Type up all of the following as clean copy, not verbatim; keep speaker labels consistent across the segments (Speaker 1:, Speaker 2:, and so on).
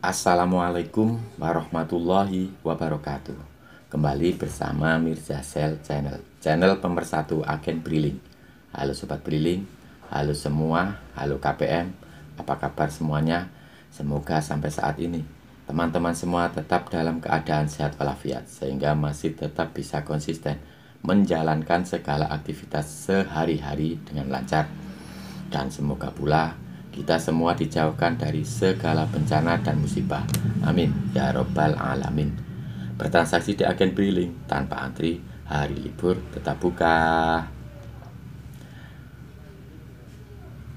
Speaker 1: Assalamualaikum warahmatullahi wabarakatuh. Kembali bersama Mirza Sel Channel pemersatu agen Briling. Halo Sobat Briling, halo semua, halo KPM. Apa kabar semuanya? Semoga sampai saat ini teman-teman semua tetap dalam keadaan sehat walafiat, sehingga masih tetap bisa konsisten menjalankan segala aktivitas sehari-hari dengan lancar. Dan semoga pula kita semua dijauhkan dari segala bencana dan musibah. Amin ya robbal alamin. Bertransaksi di agen Briling tanpa antri, hari libur tetap buka.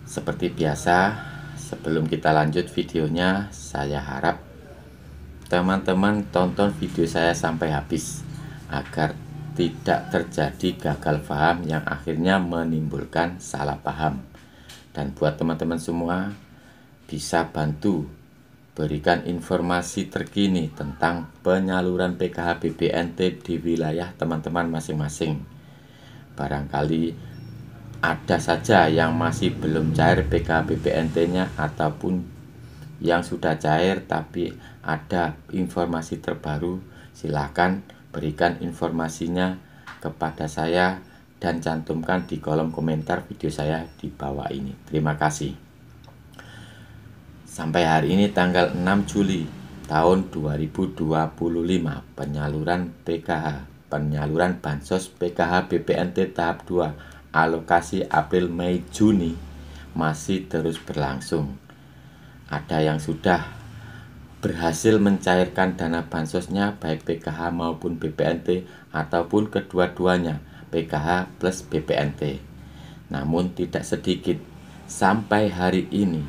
Speaker 1: Seperti biasa, sebelum kita lanjut videonya, saya harap teman-teman tonton video saya sampai habis agar tidak terjadi gagal paham yang akhirnya menimbulkan salah paham. Dan buat teman-teman semua, bisa bantu berikan informasi terkini tentang penyaluran PKH BPNT di wilayah teman-teman masing-masing. Barangkali ada saja yang masih belum cair PKH BPNT-nya, ataupun yang sudah cair tapi ada informasi terbaru. Silakan berikan informasinya kepada saya dan cantumkan di kolom komentar video saya di bawah ini. Terima kasih. Sampai hari ini tanggal 6 Juli tahun 2025, penyaluran bansos PKH BPNT tahap 2 alokasi April, Mei, Juni masih terus berlangsung. Ada yang sudah berhasil mencairkan dana bansosnya, baik PKH maupun BPNT ataupun kedua-duanya, PKH plus BPNT. Namun tidak sedikit, sampai hari ini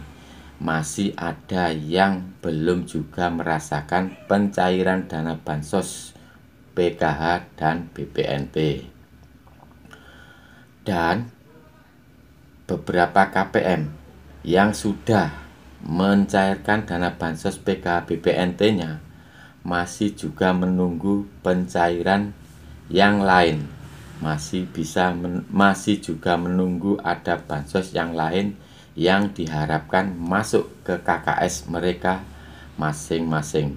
Speaker 1: masih ada yang belum juga merasakan pencairan dana bansos PKH dan BPNT. Dan beberapa KPM yang sudah mencairkan dana bansos PKH BPNT-nya masih juga menunggu pencairan yang lain. Masih juga menunggu ada bansos yang lain yang diharapkan masuk ke KKS mereka masing-masing.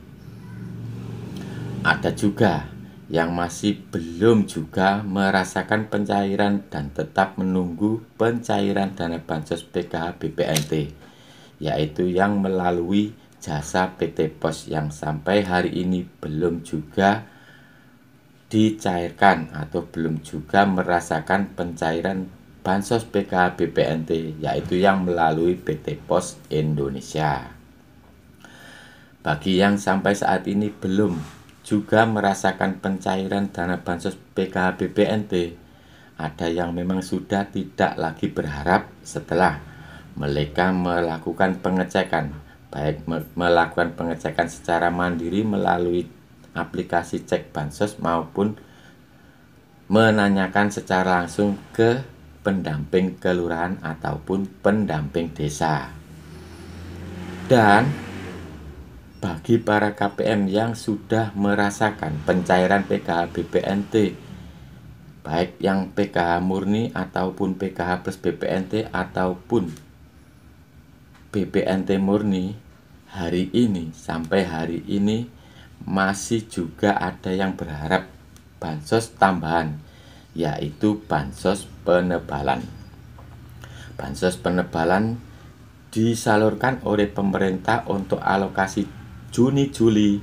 Speaker 1: Ada juga yang masih belum juga merasakan pencairan dan tetap menunggu pencairan dana bansos PKH BPNT, yaitu yang melalui jasa PT Pos, yang sampai hari ini belum juga dicairkan atau belum juga merasakan pencairan bansos PKH BPNT, yaitu yang melalui PT Pos Indonesia. Bagi yang sampai saat ini belum juga merasakan pencairan dana bansos PKH BPNT, ada yang memang sudah tidak lagi berharap setelah mereka melakukan pengecekan, baik melakukan pengecekan secara mandiri melalui aplikasi cek bansos maupun menanyakan secara langsung ke pendamping kelurahan ataupun pendamping desa. Dan bagi para KPM yang sudah merasakan pencairan PKH BPNT, baik yang PKH murni ataupun PKH plus BPNT ataupun BPNT murni, hari ini sampai hari ini masih juga ada yang berharap bansos tambahan, yaitu bansos penebalan. Bansos penebalan disalurkan oleh pemerintah untuk alokasi Juni-Juli,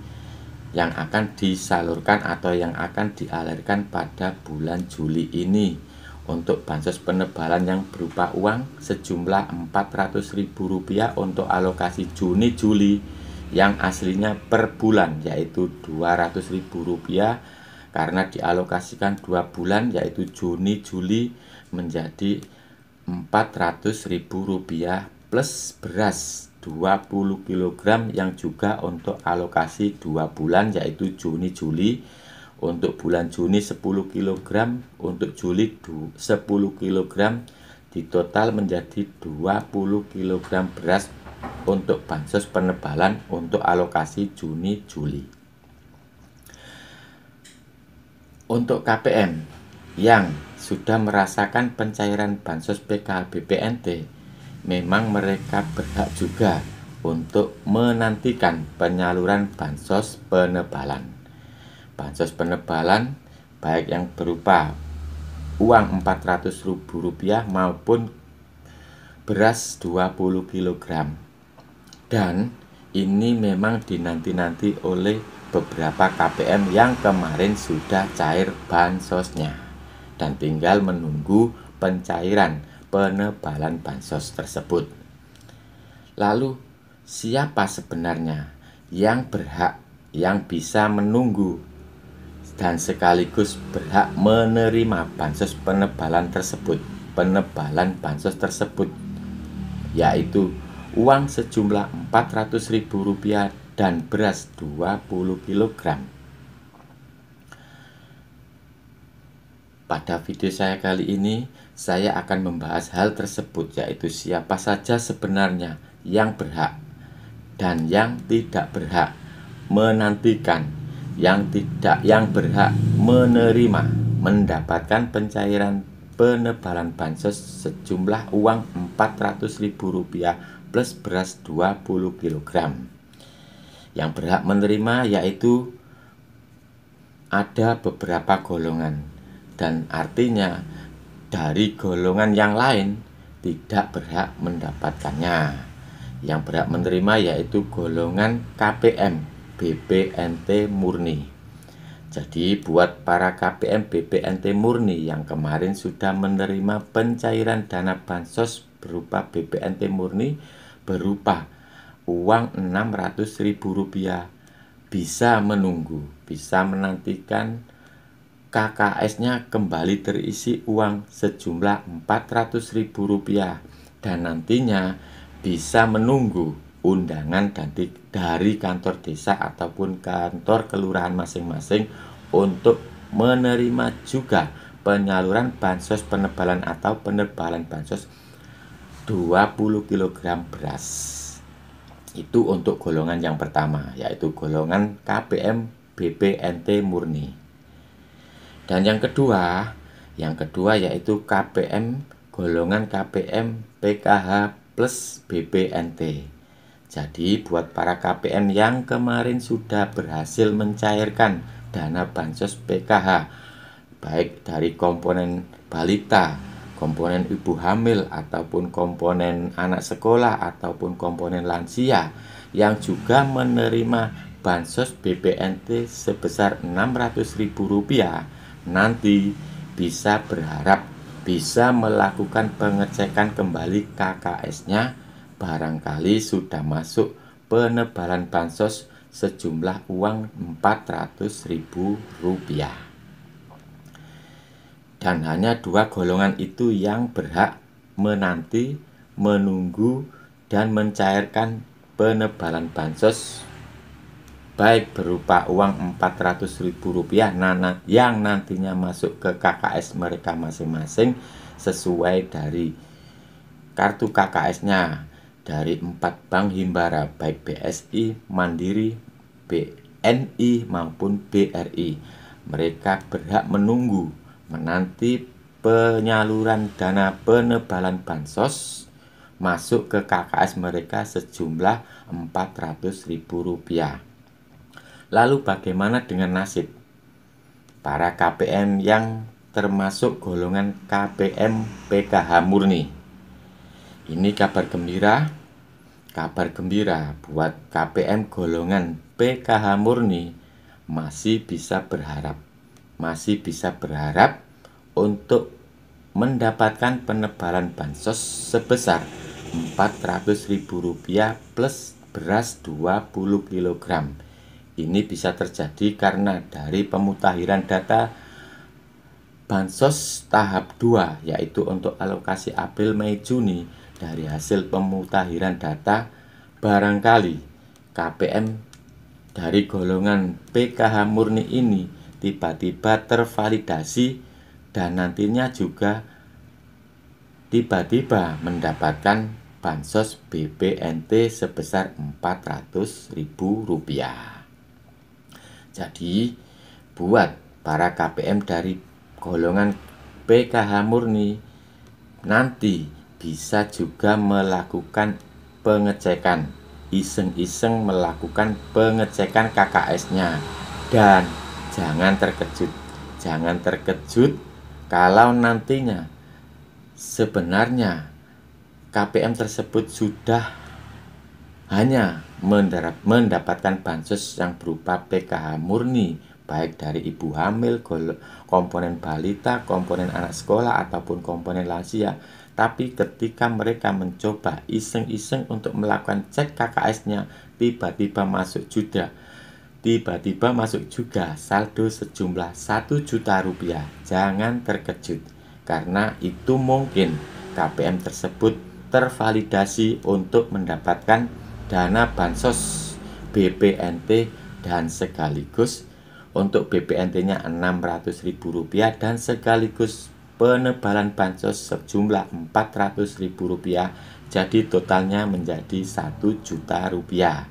Speaker 1: yang akan disalurkan atau yang akan dialirkan pada bulan Juli ini untuk bansos penebalan yang berupa uang sejumlah Rp400.000 untuk alokasi Juni-Juli, yang aslinya per bulan yaitu Rp200.000, karena dialokasikan 2 bulan yaitu Juni-Juli menjadi Rp400.000 plus beras 20 kg yang juga untuk alokasi 2 bulan yaitu Juni-Juli. Untuk bulan Juni 10 kg, untuk Juli 10 kg, di total menjadi 20 kg beras untuk bansos penebalan untuk alokasi Juni-Juli. Untuk KPM yang sudah merasakan pencairan bansos PKH BPNT, memang mereka berhak juga untuk menantikan penyaluran bansos penebalan. Bansos penebalan baik yang berupa uang Rp400.000 maupun beras 20 kg. Dan ini memang dinanti-nanti oleh beberapa KPM yang kemarin sudah cair bansosnya dan tinggal menunggu pencairan penebalan bansos tersebut. Lalu siapa sebenarnya yang berhak, yang bisa menunggu dan sekaligus berhak menerima bansos penebalan tersebut? Penebalan bansos tersebut yaitu uang sejumlah Rp400.000 dan beras 20 kg. Pada video saya kali ini, saya akan membahas hal tersebut, yaitu siapa saja sebenarnya yang berhak dan yang tidak berhak menantikan, yang berhak menerima mendapatkan pencairan penebalan bansos sejumlah uang Rp400.000 plus beras 20 kg. Yang berhak menerima yaitu ada beberapa golongan, dan artinya dari golongan yang lain tidak berhak mendapatkannya. Yang berhak menerima yaitu golongan KPM BPNT murni. Jadi buat para KPM BPNT murni yang kemarin sudah menerima pencairan dana bansos berupa BPNT murni berupa uang Rp600.000, bisa menunggu, bisa menantikan KKS-nya kembali terisi uang sejumlah Rp400.000 dan nantinya bisa menunggu undangan dari kantor desa ataupun kantor kelurahan masing-masing untuk menerima juga penyaluran bansos penebalan atau penebalan bansos 20 kg beras. Itu untuk golongan yang pertama, yaitu golongan KPM BPNT murni. Dan yang kedua yaitu golongan KPM PKH plus BPNT. Jadi buat para KPM yang kemarin sudah berhasil mencairkan dana bansos PKH, baik dari komponen balita, komponen ibu hamil, ataupun komponen anak sekolah, ataupun komponen lansia, yang juga menerima bansos BPNT sebesar Rp600.000, nanti bisa berharap bisa melakukan pengecekan kembali KKS-nya, barangkali sudah masuk penebalan bansos sejumlah uang Rp400.000. Dan hanya dua golongan itu yang berhak menanti, menunggu, dan mencairkan penebalan bansos baik berupa uang Rp400.000 yang nantinya masuk ke KKS mereka masing-masing sesuai dari kartu KKS-nya dari 4 bank himbara baik BSI, Mandiri, BNI maupun BRI. Mereka berhak menunggu, menanti penyaluran dana penebalan bansos masuk ke KKS mereka sejumlah Rp400.000. Lalu bagaimana dengan nasib para KPM yang termasuk golongan KPM PKH murni? Ini kabar gembira buat KPM golongan PKH murni masih bisa berharap untuk mendapatkan penebalan bansos sebesar Rp400.000 plus beras 20 kg. Ini bisa terjadi karena dari pemutakhiran data bansos tahap 2, yaitu untuk alokasi April, Mei, Juni. Dari hasil pemutakhiran data, barangkali KPM dari golongan PKH murni ini tiba-tiba tervalidasi dan nantinya juga tiba-tiba mendapatkan bansos BPNT sebesar Rp400.000. Jadi buat para KPM dari golongan PKH murni nanti bisa juga melakukan pengecekan iseng-iseng melakukan pengecekan KKS-nya. Dan jangan terkejut. Jangan terkejut kalau nantinya sebenarnya KPM tersebut sudah hanya mendapatkan bansos yang berupa PKH murni, baik dari ibu hamil, komponen balita, komponen anak sekolah, ataupun komponen lansia. Tapi ketika mereka mencoba iseng-iseng untuk melakukan cek KKS-nya, tiba-tiba masuk juga saldo sejumlah 1 juta rupiah. Jangan terkejut, karena itu mungkin KPM tersebut tervalidasi untuk mendapatkan dana bansos BPNT dan sekaligus untuk BPNT-nya Rp600.000 dan sekaligus penebalan bansos sejumlah Rp400.000. Jadi totalnya menjadi 1 juta rupiah.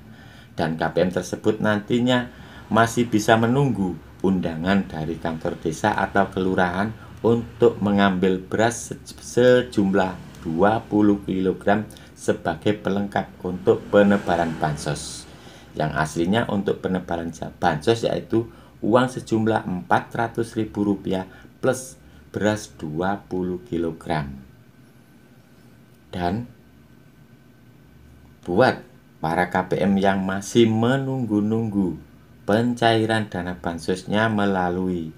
Speaker 1: Dan KPM tersebut nantinya masih bisa menunggu undangan dari kantor desa atau kelurahan untuk mengambil beras sejumlah 20 kg sebagai pelengkap untuk penebalan bansos. Yang aslinya untuk penebalan bansos yaitu uang sejumlah Rp400.000 plus beras 20 kg. Dan buat para KPM yang masih menunggu-nunggu pencairan dana bansosnya melalui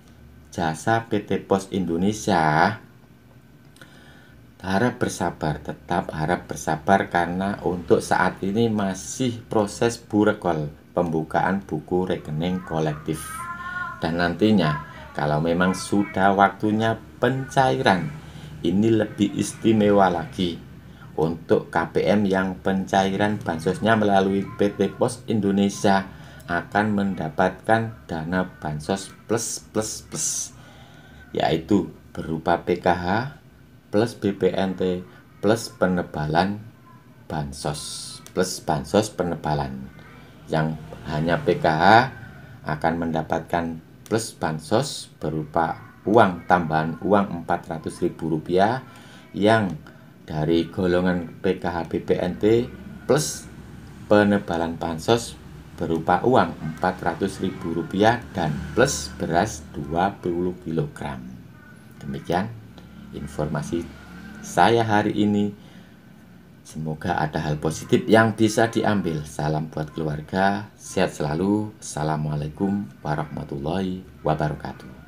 Speaker 1: jasa PT Pos Indonesia, tetap harap bersabar karena untuk saat ini masih proses burekol pembukaan buku rekening kolektif. Dan nantinya kalau memang sudah waktunya pencairan, ini lebih istimewa lagi untuk KPM yang pencairan bansosnya melalui PT Pos Indonesia akan mendapatkan dana bansos plus, yaitu berupa PKH plus BPNT plus penebalan bansos plus bansos penebalan. Yang hanya PKH akan mendapatkan plus bansos berupa uang tambahan uang Rp400.000, yang dari golongan PKH BPNT plus penebalan bansos berupa uang Rp400.000 dan plus beras 20 kg. Demikian informasi saya hari ini. Semoga ada hal positif yang bisa diambil. Salam buat keluarga, sehat selalu. Assalamualaikum warahmatullahi wabarakatuh.